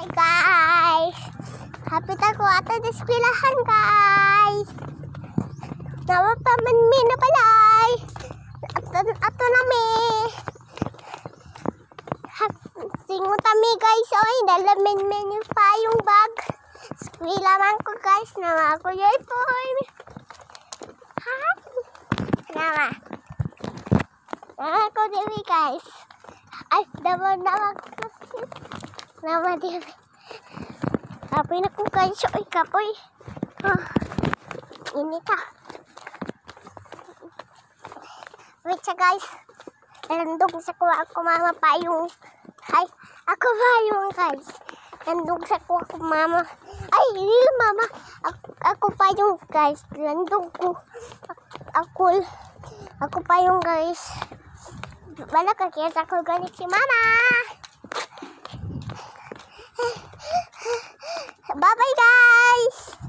Hi guys! Hapit ako ato sa eskwelahan guys! Nawapaman mi na balay! Ato na mi! Singot kami guys! Oy, dalamin menu pa yung bag! Eskwela man ko guys! Nama ako yun po! Hi! Nama! Nama ko diwi guys! Ay, nama ko! Nama diwi! Kapoy na ko guys! Oy, kapoy! Init ah! Wait siya guys! Landog sa kuha ako mama pa yung... Ay, ako pa yung guys! Landog sa kuha ako mama! Ay, hindi mama! Ako pa yung guys! Landog ko! Ako pa yung guys! Wala ka kaya ako ganit si mama! Bye bye guys!